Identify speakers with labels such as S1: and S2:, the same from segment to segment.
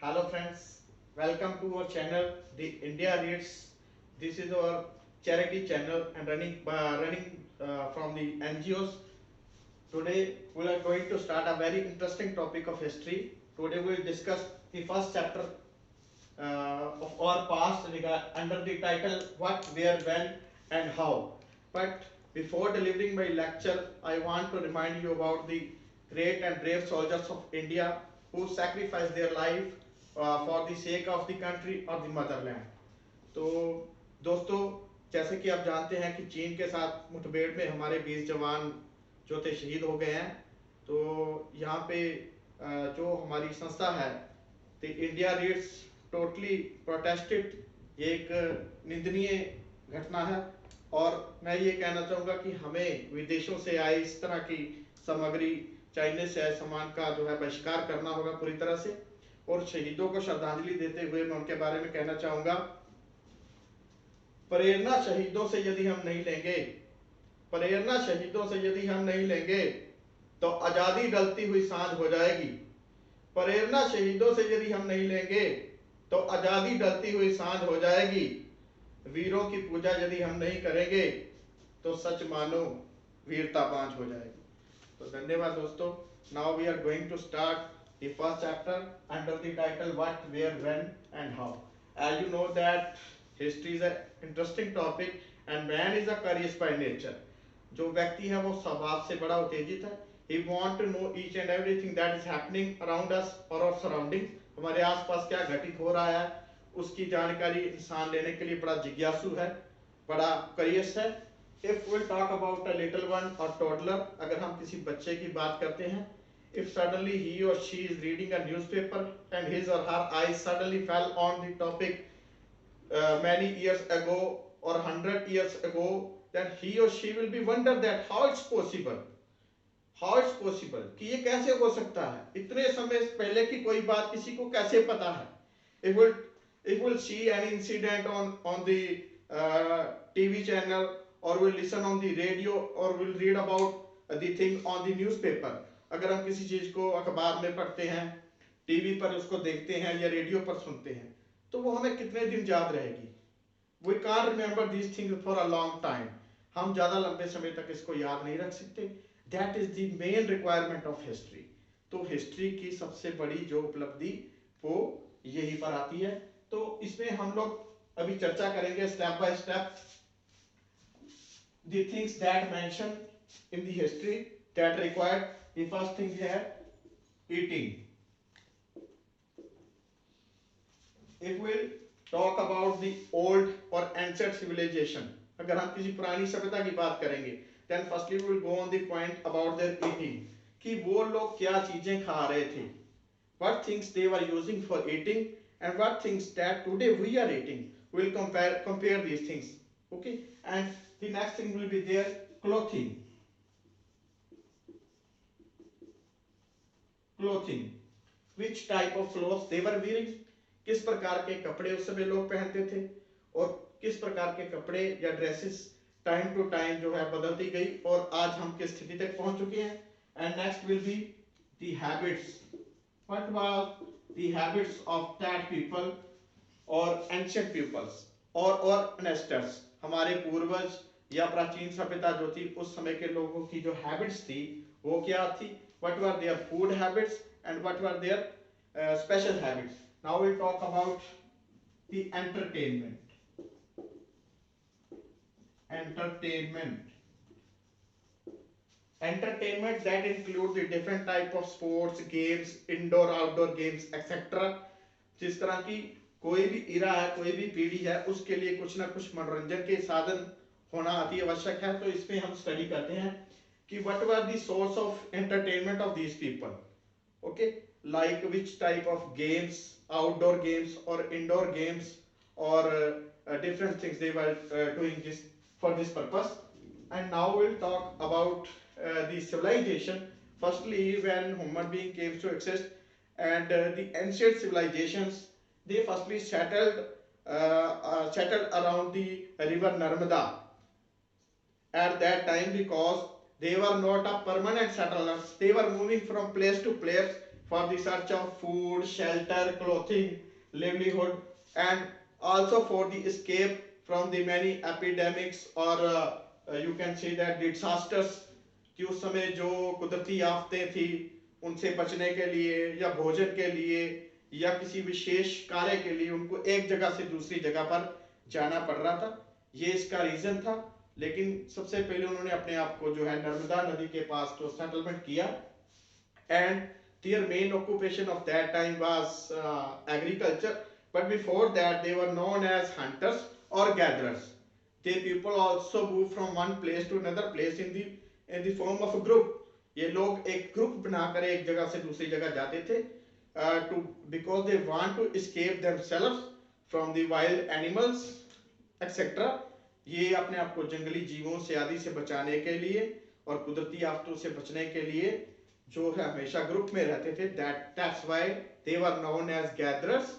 S1: Hello friends, welcome to our channel, the India Reads. This is our charity channel and running from the NGOs. Today we are going to start a very interesting topic of history. Today we will discuss the first chapter of our past under the title What, Where, When and How. But before delivering my lecture, I want to remind you about the great and brave soldiers of India who sacrificed their life for the sake of the country or the motherland. तो दोस्तों, जैसे कि आप जानते हैं कि चीन के साथ मुठभेड़ में हमारे 20 जवान जो थे शहीद हो गए हैं। तो यहाँ पे जो हमारी संस्था है the India reads totally protested, ये एक निंदनीय घटना है। और मैं ये कहना चाहूँगा कि हमें विदेशों से आए इस तरह की सामग्री, चाइनीज से आए सामान का जो है बहिष्कार करना होगा पूरी तरह से। और शहीदों को श्रद्धांजलि देते हुए मैं उनके बारे में कहना चाहूँगा, प्रेरणा शहीदों से यदि हम नहीं लेंगे, प्रेरणा शहीदों से यदि हम नहीं लेंगे तो आजादी डलती हुई सांझ हो जाएगी। प्रेरणा शहीदों से यदि हम नहीं लेंगे तो आजादी डलती हुई सांझ हो जाएगी। वीरों की पूजा यदि हम नहीं करेंगे तो सच मानो वीरता बांझ हो जाएगी। तो धन्यवाद दोस्तों। Now we are going to start the first chapter under the title What, Where, When and How. As you know that history is an interesting topic and man is a curious by nature. जो व्यक्ति है वो स्वभाव से बड़ा उत्तेजित है। He want to know each and everything that is happening around us or our surrounding. हमारे आसपास क्या घटित हो रहा है उसकी जानकारी इंसान लेने के लिए बड़ा जिज्ञासु है, बड़ा curious है। If we'll talk about a little one or toddler, अगर हम किसी बच्चे की बात करते हैं, if suddenly he or she is reading a newspaper and his or her eyes suddenly fell on the topic many years ago or 100 years ago, then he or she will be wonder that how it's possible कि ये कैसे हो सकता है, इतने समय पहले की कोई बात किसी को कैसे पता है। if we'll see an incident on the TV channel or we'll listen on the radio or we'll read about the thing on the newspaper, अगर हम किसी चीज को अखबार में पढ़ते हैं, टीवी पर उसको देखते हैं या रेडियो पर सुनते हैं, तो वो हमें कितने दिन याद रहेगी। We can't remember these things for a long time. हम ज्यादा लंबे समय तक इसको याद नहीं रख सकते। That is the main requirement of history. तो हिस्ट्री की सबसे बड़ी जो उपलब्धि वो यही पर आती है। तो इसमें हम लोग अभी चर्चा करेंगे step by step the things that mentioned in the history that required. The first thing है eating. If we talk about the old or ancient civilization, अगर हम किसी पुरानी सभ्यता की बात करेंगे, then firstly we will go on the point about their eating, कि वो लोग क्या चीजें खा रहे थे, what things they were using for eating and what things that today we are eating. We will compare these things. Okay, and the next thing will be their clothing. Clothing, which type of clothes they were wearing, किस प्रकार के कपड़े उस समय लोग पहनते थे और किस प्रकार के कपड़े या ड्रेसेस टाइम टू टाइम जो है बदलती गई और आज हम किस स्थिति तक पहुंच चुके हैं। And next will be the habits, what was the habits of that people और एंशिएंट पीपल्स और एनेस्टर्स, हमारे पूर्वज या प्राचीन सभ्यता जो थी उस समय के लोगों की जो हैबिट्स थी वो क्या थी, what were their food habits and what were their special habits. Now we'll talk about the entertainment that include the different type of sports, games, indoor outdoor games etc. जिस तरह की कोई भी इरा है, कोई भी पीढ़ी है, उसके लिए कुछ ना कुछ मनोरंजन के साधन होना अति आवश्यक है। तो इसमें हम स्टडी करते हैं कि what were the source of entertainment of these people. Okay, like which type of games, outdoor games or indoor games or different things they were doing this for this purpose. And now we'll talk about the civilization. Firstly, when human being came to exist and the ancient civilizations, they firstly settled around the river Narmada at that time, because they were not a permanent settlers, they were moving from place to place for the search of food, shelter, clothing, livelihood, and also for the escape from the many epidemics or you can say that disasters, कि उस समय जो कुदरती आफतें थी उनसे बचने के लिए या भोजन के लिए या किसी विशेष कार्य के लिए उनको एक जगह से दूसरी जगह पर जाना पड़ रहा था, ये इसका रीजन था। लेकिन सबसे पहले उन्होंने अपने आप को जो है नर्मदा नदी के पास तो सेटलमेंट किया, and their main occupation of that time was agriculture, but before that they were known as hunters or gatherers. They people also move from one place to another place in the form of a group. ये लोग एक group बनाकर एक जगह से दूसरी जगह जाते थे to because they want to escape themselves from the wild animals etc. ये अपने आप को जंगली जीवों से आदि से बचाने के लिए और कुदरती आफतों से बचने के लिए जो है हमेशा ग्रुप में रहते थे। that's why they were known as gatherers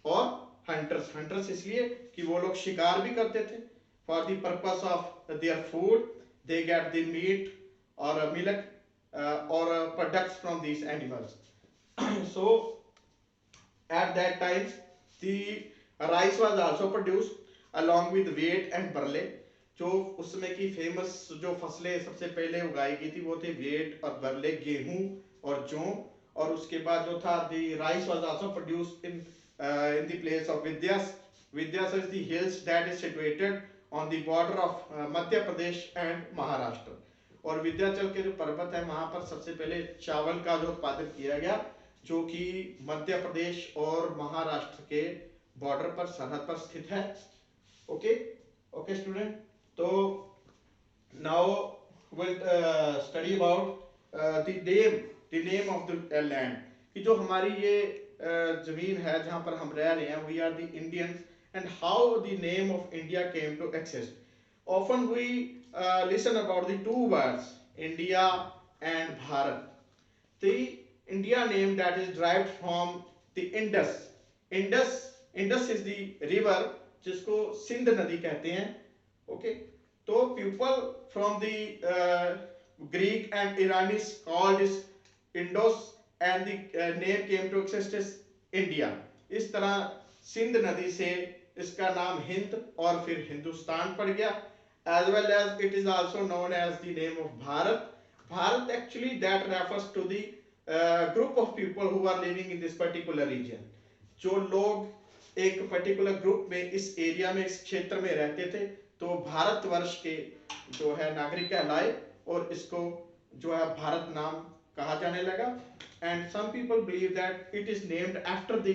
S1: और hunters. hunters इसलिए कि वो लोग शिकार भी करते थे for the purpose of their food. They get the meat or milk or products from these animals. So at that time the rice was also produced along with wheat and barley. जो उस समय की famous जो फसलें सबसे पहले उगाई गई थी वो थे wheat और barley, गेहूं और जौ, और उसके बाद जो था the rice was also produced in the place of Vindhyas. Vindhyas is the hills that is situated on the border of Madhya Pradesh and Maharashtra. और विंध्याचल के जो पर्वत है वहां पर सबसे पहले चावल का जो उत्पादन किया गया, जो कि मध्य प्रदेश और महाराष्ट्र के बॉर्डर पर सरहद पर स्थित है। ओके ओके स्टूडेंट, तो now will study about the name of the land, कि जो हमारी ये जमीन है जहां पर हम रह रहे हैं, we are the Indians, and how the name of India came to exist. Often we listen about the two words India and Bharat. The India name that is derived from the Indus. Indus is the river जिसको सिंध नदी कहते हैं. Okay, तो people from the Greek and Iranis called this Indus and the name came to exist as India. इस तरह सिंध नदी से इसका नाम हिंद और फिर हिंदुस्तान पड़ गया. As well as it is also known as the name of Bharat. Bharat actually that refers to the group of people who are living in this particular region. जो लोग एक पर्टिकुलर ग्रुप में इस एरिया में इस क्षेत्र में रहते थे तो भारतवर्ष के जो है नागरिक कहलाए और इसको जो है भारत नाम कहा जाने लगा. And some people believe that it is named after the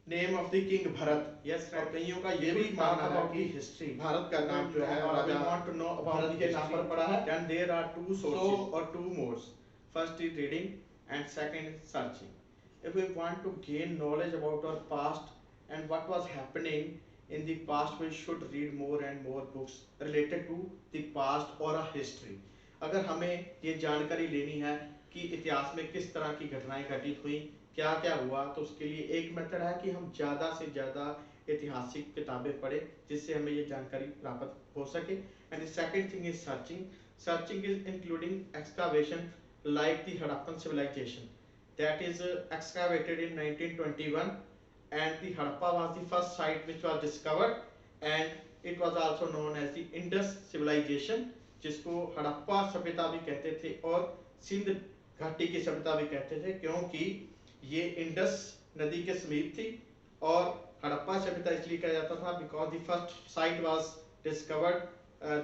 S1: name of the king Bharat. Yes, और कईयों का ये भी मानना है कि हिस्ट्री भारत का नाम जो है राजा want to know about Bharat के नाम पर पड़ा है. And there are two sources or two modes. First is reading and second is searching. If we want to gain knowledge about our past and what was happening in the past, we should read more and more books related to the past or a history. अगर हमें ये जानकारी लेनी है कि इतिहास में किस तरह की घटनाएं घटित हुई, क्या क्या हुआ, तो उसके लिए एक मेथड है कि हम ज़्यादा से ज़्यादा ऐतिहासिक किताबें पढ़ें जिससे हमें ये जानकारी प्राप्त हो सके. And the second thing is searching. Searching is including excavation like the Harappan civilization that is excavated in 1921 and the Harappa was the first site which was discovered and it was also known as the Indus civilization, जिसको हड़प्पा सभ्यता भी कहते थे और सिंध घाटी की सभ्यता भी कहते थे क्योंकि ये इंडस नदी के समीप थी. और हड़प्पा सभ्यता इसलिए कहा जाता था because the first sight was discovered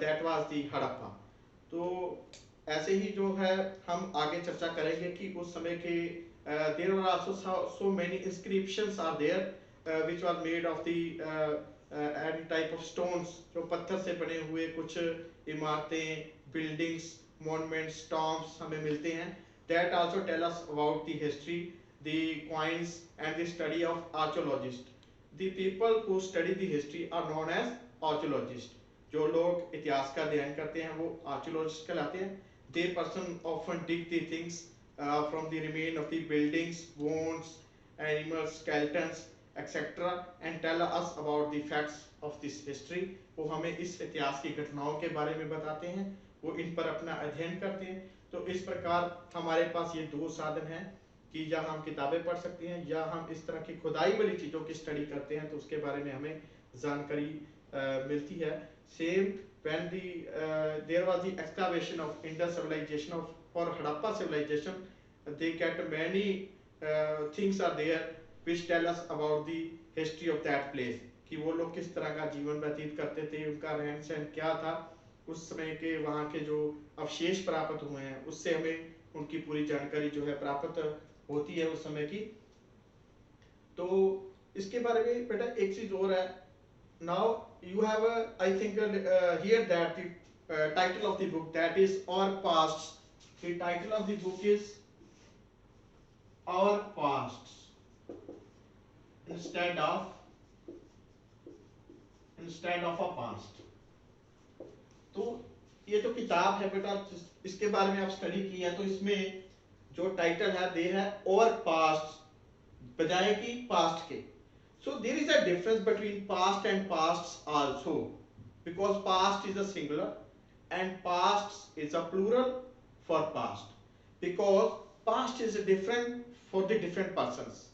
S1: that was the Harappa. तो ऐसे ही जो है हम आगे चर्चा करेंगे कि उस समय के there were also so many inscriptions are there which was made of the any type of stones, जो पत्थर से बने हुए कुछ इमारतें, buildings, monuments, tombs हमें मिलते हैं. That also tell us about the history, the coins and the study of archaeologists. The people who study the history are known as archaeologists. जो लोग इतिहास का अध्ययन करते हैं वो archaeologists कहलाते हैं. They person often dig the things from the remain of the buildings, bones, animals, skeletons, etc. and tell us about the facts of this history. वो हमें इस इतिहास की घटनाओं के बारे में बताते हैं, वो इन पर अपना अध्ययन करते हैं. तो इस प्रकार हमारे पास ये दो साधन हैं कि या हम किताबें पढ़ सकते हैं या हम इस तरह की खुदाई वाली चीज़ों की स्टडी करते हैं तो उसके बारे में हमें जानकारी मिलती है। Same when there was the excavation of Indus civilization or Harappa civilization, they get many things are there which tell us about the history of that place, कि वो लोग किस तरह का जीवन व्यतीत करते थे, उनका रहन सहन क्या था, उस समय के वहाँ के जो अवशेष प्राप्त हुए हैं उससे हमें उनकी पूरी जानकारी जो है प्राप्त होती है उस समय की। तो इसके बारे में बेटा एक चीज और है। Now you have I think here that the title of the book that is our past. The title of the book is our past instead of a past. तो ये तो किताब है बेटा, इसके बारे में आप स्टडी की है तो इसमें जो टाइटल है दे है और पास्ट बजाय कि पास्ट के। So there is a difference between past and past also, because past is a singular and past is a plural for past, because past is different for the different persons.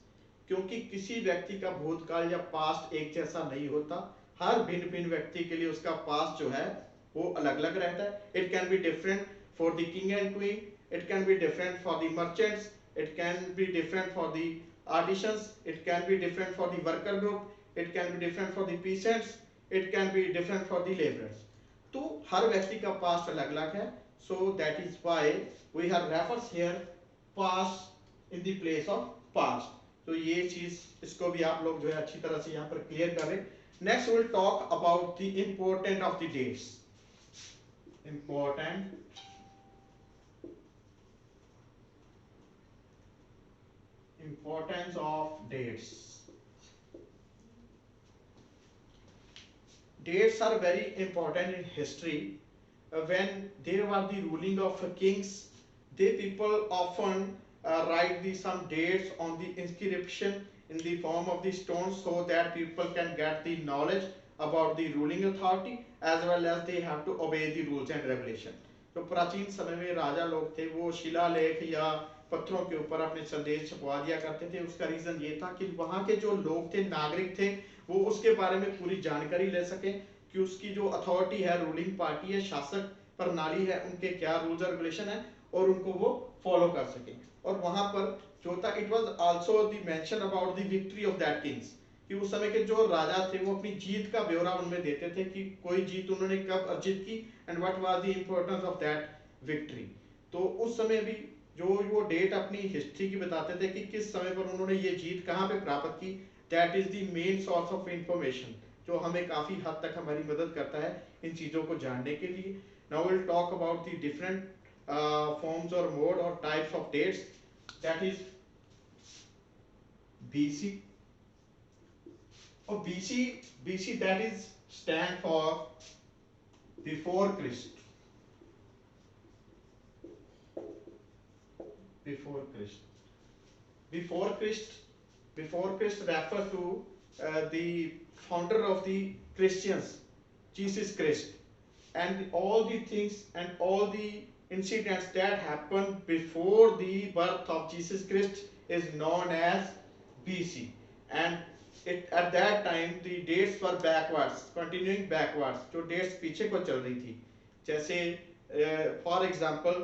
S1: क्योंकि किसी व्यक्ति का भूतकाल या past एक जैसा नहीं होता, हर भिन्न भिन्न व्यक्ति के लिए उसका पास्ट जो है वो अलग अलग रहता है। It can be different for the king and queen, it can be different for the merchants, it can be different for the artisans, it can be different for the worker group, it can be different for the peasants, it can be different for the laborers। तो हर व्यक्ति का past अलग अलग है। so that is why we have refers here past in the place of past। तो ये चीज इसको भी आप लोग जो है अच्छी तरह से यहाँ पर क्लियर कर रहे। Next will talk about the important of the dates. Important importance of dates। Dates are very important in history। When there was the ruling of kings, they people often write some dates on the inscription in the form of the stones so that people can get the knowledge about the ruling authority as well as they have to obey the rules and regulation। तो प्राचीन समय में राजा लोग थे वो शिलालेख या पत्थरों के ऊपर अपने संदेश छपवा दिया करते थे। उसका रीजन ये था कि वहां के जो लोग थे, नागरिक थे, वो उसके बारे में पूरी जानकारी ले सके कि उसकी जो अथॉरिटी है, रूलिंग पार्टी है, शासक प्रणाली है, उनके क्या रूल्स और रेगुलेशन है और उनको वो फॉलो कर सके। और वहां पर जो था it was also the mention about the victory of that Kings, कि उस समय के जो राजा थे वो अपनी जीत का ब्यौरा उनमें देते थे कि कोई जीत उन्होंने कब अर्जित की and what was the importance of that victory. तो उस समय भी जो वो डेट अपनी हिस्ट्री की बताते थे कि किस समय पर उन्होंने ये जीत कहाँ पे प्राप्त की। That is the main source of information जो हमें काफी हद तक हमारी मदद करता है इन चीजों को जानने के लिए। Now will talk about the different forms और मोड और types of dates. That is BC और BC that is stand for before Christ. Before Christ, before Christ refer to the founder of the Christians, Jesus Christ, and all the things and all the incidents that happened before the birth of Jesus Christ is known as BC, and at that time the dates were backwards, continuing backwards, जो dates पीछे को चल रही थी। जैसे for example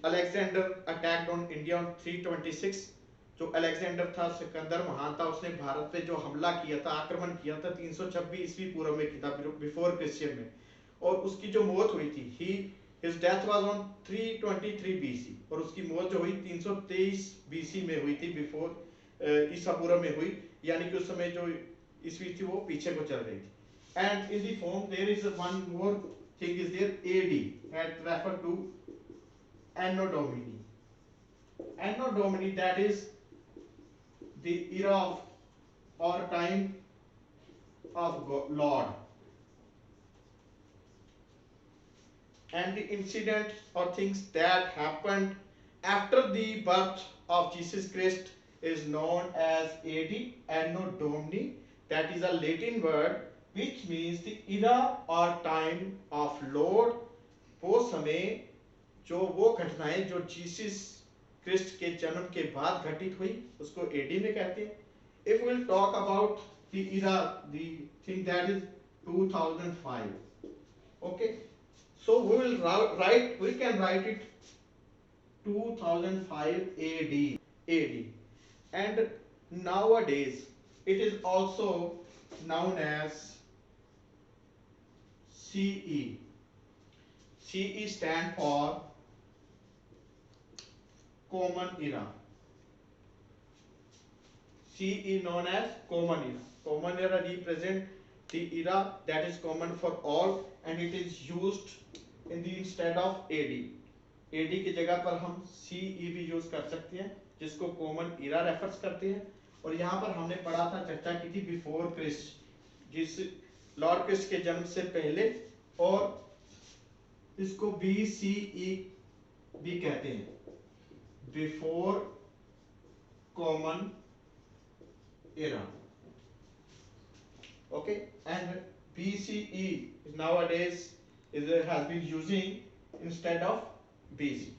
S1: Alexander attacked on India on 326। जो Alexander था, सिकंदर महान था, उसने भारत पे जो हमला किया था, आक्रमण किया था 326 ईस्वी पूर्व में किया था, बिफोर क्रिश्चियन में। और उसकी जो मौत हुई थी, his death was on 323 BC, और उसकी मौत जो हुई 323 BC में हुई थी, बिफोर ईसा पूर्व में हुई, यानी कि उस समय जो ईस्वी थी वो पीछे को चल रही थी। And in the form there is one more thing is there, AD, that refer to Anno Domini। Anno Domini, that is the era of or time of Lord, and the incident or things that happened after the birth of Jesus Christ is known as AD, Anno Domini। That is a Latin word which means the era or time of Lord। वो समय जो वो घटनाएं जो Jesus Christ के जन्म के बाद घटित हुई उसको एडी में कहते हैं. If we'll talk about the era, the thing that is 2005. Okay, so we can write it 2005 AD, and nowadays it is also known as CE. CE stand for Common Era. CE known as Common Era. Common Era represent the era that is common for all, and it is used in the instead of AD. AD की जगह पर हम CE भी use कर सकते हैं जिसको common इरा refers करते हैं. और यहाँ पर हमने पढ़ा था, चर्चा की थी बिफोर क्रिस्ट, जिस लॉर्ड क्रिस्ट के जन्म से पहले, और इसको BCE भी कहते हैं, before common era. Okay, and BCE nowadays has been using instead of BC.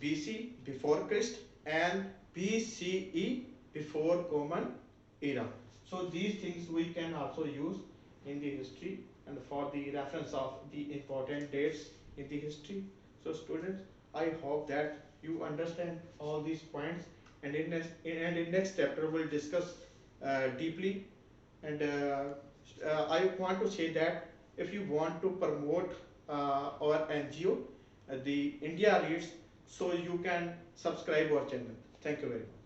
S1: BC before Christ and BCE before common era. So these things we can also use in the history and for the reference of the important dates in the history. So students, I hope that you understand all these points, and in next chapter we'll discuss deeply. And I want to say that if you want to promote our NGO, the India Reads, so you can subscribe our channel. Thank you very much.